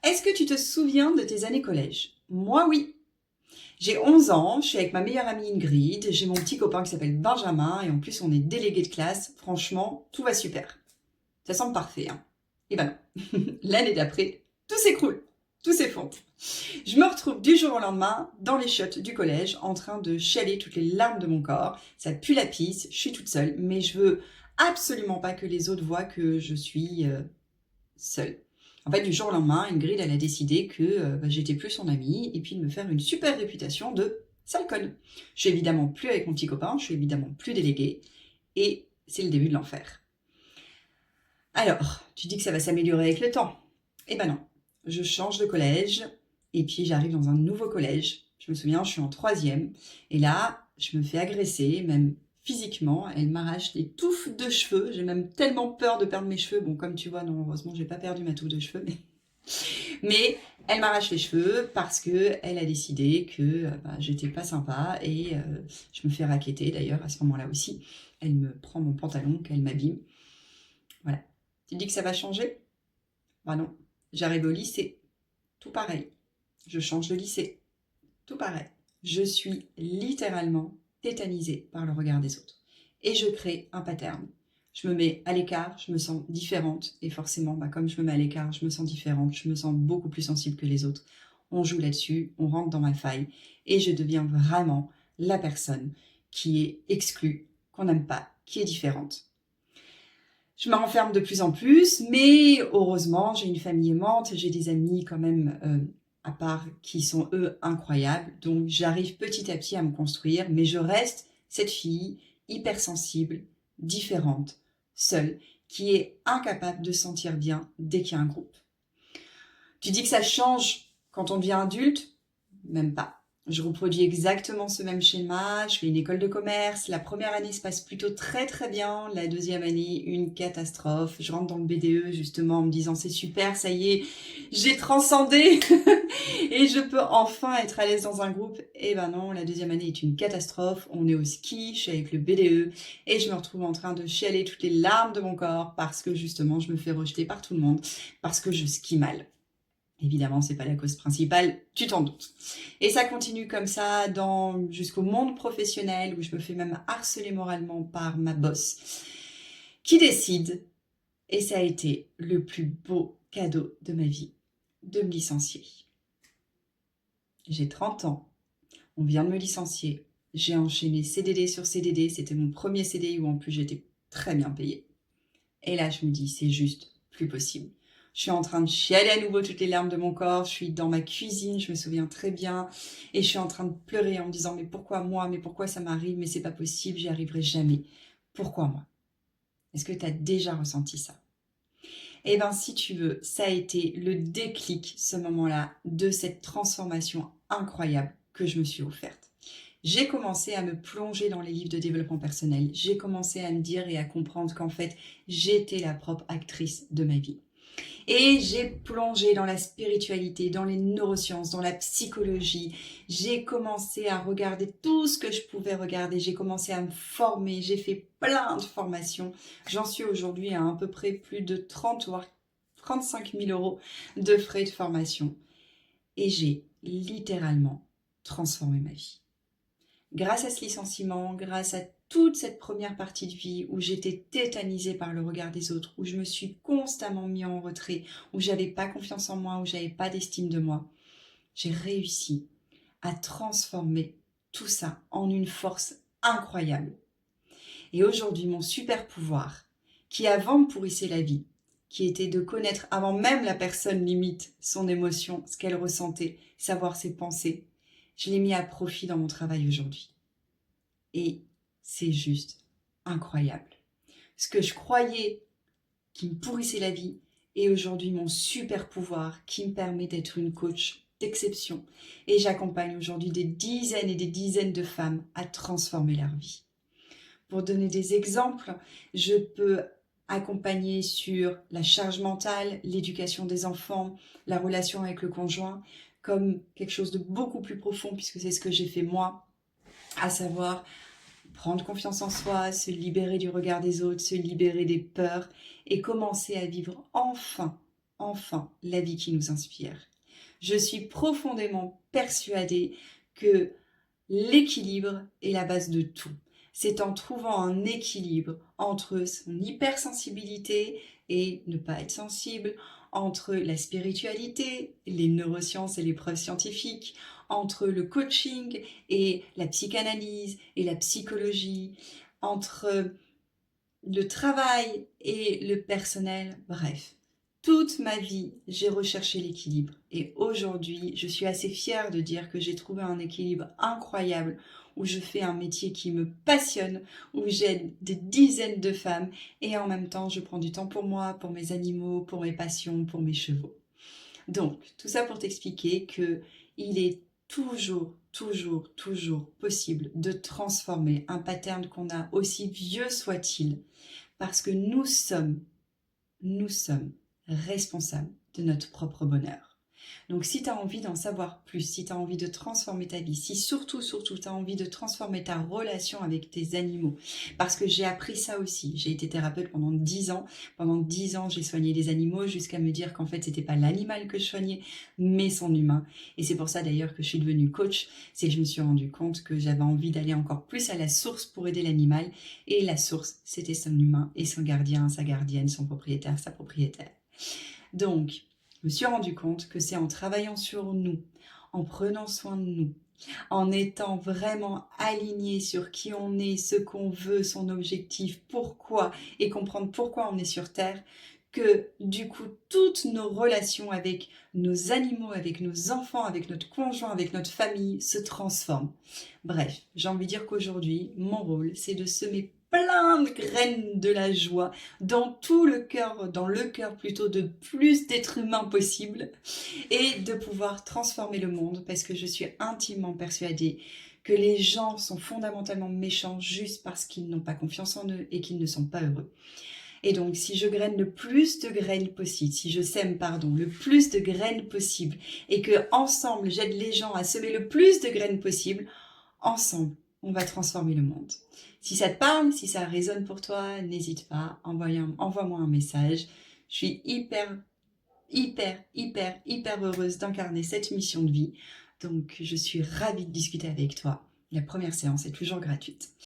Est-ce que tu te souviens de tes années collège? Moi, oui. J'ai 11 ans, je suis avec ma meilleure amie Ingrid, j'ai mon petit copain qui s'appelle Benjamin, et en plus on est délégué de classe. Franchement, tout va super. Ça semble parfait, hein? Eh ben non. L'année d'après, tout s'écroule, tout s'effondre. Je me retrouve du jour au lendemain dans les chiottes du collège, en train de chialer toutes les larmes de mon corps. Ça pue la pisse, je suis toute seule, mais je veux absolument pas que les autres voient que je suis seule. En fait, du jour au lendemain, Ingrid, elle a décidé que j'étais plus son amie et puis de me faire une super réputation de sale conne. Je suis évidemment plus avec mon petit copain, je suis évidemment plus déléguée et c'est le début de l'enfer. Alors, tu dis que ça va s'améliorer avec le temps. Eh ben non, je change de collège et puis j'arrive dans un nouveau collège. Je me souviens, je suis en 3e et là, je me fais agresser, même physiquement. Elle m'arrache des touffes de cheveux. J'ai même tellement peur de perdre mes cheveux. Bon, comme tu vois, non, heureusement, j'ai pas perdu ma touffe de cheveux. Mais elle m'arrache les cheveux parce que elle a décidé que j'étais pas sympa et je me fais racketter d'ailleurs à ce moment-là aussi. Elle me prend mon pantalon, qu'elle m'abîme. Voilà. Tu dis que ça va changer? Bah non. J'arrive au lycée, tout pareil. Je change de lycée, tout pareil. Je suis littéralement tétanisée par le regard des autres. Et je crée un pattern. Je me mets à l'écart, je me sens différente. Et forcément, comme je me mets à l'écart, je me sens différente, je me sens beaucoup plus sensible que les autres. On joue là-dessus, on rentre dans ma faille. Et je deviens vraiment la personne qui est exclue, qu'on n'aime pas, qui est différente. Je me renferme de plus en plus, mais heureusement, j'ai une famille aimante, j'ai des amis quand même à part qui sont eux incroyables. Donc j'arrive petit à petit à me construire, mais je reste cette fille hypersensible, différente, seule, qui est incapable de se sentir bien dès qu'il y a un groupe. Tu dis que ça change quand on devient adulte? Même pas. Je reproduis exactement ce même schéma, je fais une école de commerce, la première année se passe plutôt très très bien, la deuxième année, une catastrophe. Je rentre dans le BDE justement en me disant c'est super, ça y est, j'ai transcendé et je peux enfin être à l'aise dans un groupe. Et ben non, la deuxième année est une catastrophe, on est au ski, je suis avec le BDE et je me retrouve en train de chialer toutes les larmes de mon corps parce que justement je me fais rejeter par tout le monde, parce que je skie mal. Évidemment, c'est pas la cause principale, tu t'en doutes. Et ça continue comme ça jusqu'au monde professionnel où je me fais même harceler moralement par ma boss qui décide, et ça a été le plus beau cadeau de ma vie, de me licencier. J'ai 30 ans, on vient de me licencier, j'ai enchaîné CDD sur CDD, c'était mon premier CDI où en plus j'étais très bien payée. Et là, je me dis, c'est juste plus possible. Je suis en train de chialer à nouveau toutes les larmes de mon corps. Je suis dans ma cuisine, je me souviens très bien. Et je suis en train de pleurer en me disant, mais pourquoi moi? Mais pourquoi ça m'arrive? Mais c'est pas possible, j'y arriverai jamais. Pourquoi moi? Est-ce que tu as déjà ressenti ça? Eh bien, si tu veux, ça a été le déclic, ce moment-là, de cette transformation incroyable que je me suis offerte. J'ai commencé à me plonger dans les livres de développement personnel. J'ai commencé à me dire et à comprendre qu'en fait, j'étais la propre actrice de ma vie. Et j'ai plongé dans la spiritualité, dans les neurosciences, dans la psychologie. J'ai commencé à regarder tout ce que je pouvais regarder. J'ai commencé à me former. J'ai fait plein de formations. J'en suis aujourd'hui à peu près plus de 30 voire 35 000 euros de frais de formation. Et j'ai littéralement transformé ma vie. Grâce à ce licenciement, grâce à toute cette première partie de vie où j'étais tétanisée par le regard des autres, où je me suis constamment mis en retrait, où j'avais pas confiance en moi, où j'avais pas d'estime de moi, j'ai réussi à transformer tout ça en une force incroyable. Et aujourd'hui, mon super pouvoir, qui avant me pourrissait la vie, qui était de connaître avant même la personne limite son émotion, ce qu'elle ressentait, savoir ses pensées, je l'ai mis à profit dans mon travail aujourd'hui. Et c'est juste incroyable. Ce que je croyais qui me pourrissait la vie est aujourd'hui mon super pouvoir qui me permet d'être une coach d'exception. Et j'accompagne aujourd'hui des dizaines et des dizaines de femmes à transformer leur vie. Pour donner des exemples, je peux accompagner sur la charge mentale, l'éducation des enfants, la relation avec le conjoint, comme quelque chose de beaucoup plus profond, puisque c'est ce que j'ai fait moi, à savoir prendre confiance en soi, se libérer du regard des autres, se libérer des peurs et commencer à vivre enfin enfin la vie qui nous inspire. Je suis profondément persuadée que l'équilibre est la base de tout. C'est en trouvant un équilibre entre son hypersensibilité et ne pas être sensible, entre la spiritualité, les neurosciences et les preuves scientifiques, entre le coaching et la psychanalyse et la psychologie, entre le travail et le personnel, bref. Toute ma vie, j'ai recherché l'équilibre et aujourd'hui, je suis assez fière de dire que j'ai trouvé un équilibre incroyable où je fais un métier qui me passionne, où j'aide des dizaines de femmes et en même temps, je prends du temps pour moi, pour mes animaux, pour mes passions, pour mes chevaux. Donc, tout ça pour t'expliquer que il est toujours possible de transformer un pattern qu'on a, aussi vieux soit-il, parce que nous sommes responsables de notre propre bonheur. Donc si tu as envie d'en savoir plus, si tu as envie de transformer ta vie, si surtout tu as envie de transformer ta relation avec tes animaux, parce que j'ai appris ça aussi, j'ai été thérapeute pendant 10 ans, j'ai soigné les animaux jusqu'à me dire qu'en fait c'était pas l'animal que je soignais, mais son humain. Et c'est pour ça d'ailleurs que je suis devenue coach, c'est que je me suis rendu compte que j'avais envie d'aller encore plus à la source pour aider l'animal, et la source c'était son humain et son gardien, sa gardienne, son propriétaire, sa propriétaire. Donc, je me suis rendu compte que c'est en travaillant sur nous, en prenant soin de nous, en étant vraiment aligné sur qui on est, ce qu'on veut, son objectif, pourquoi, et comprendre pourquoi on est sur Terre, que du coup, toutes nos relations avec nos animaux, avec nos enfants, avec notre conjoint, avec notre famille se transforment. Bref, j'ai envie de dire qu'aujourd'hui, mon rôle, c'est de semer plein de graines de la joie dans le cœur plutôt de plus d'êtres humains possible et de pouvoir transformer le monde parce que je suis intimement persuadée que les gens sont fondamentalement méchants juste parce qu'ils n'ont pas confiance en eux et qu'ils ne sont pas heureux. Et donc, si je graine le plus de graines possible, si je sème, le plus de graines possible et que ensemble j'aide les gens à semer le plus de graines possible, ensemble, on va transformer le monde. Si ça te parle, si ça résonne pour toi, n'hésite pas, envoie-moi un message. Je suis hyper heureuse d'incarner cette mission de vie. Donc, je suis ravie de discuter avec toi. La première séance est toujours gratuite.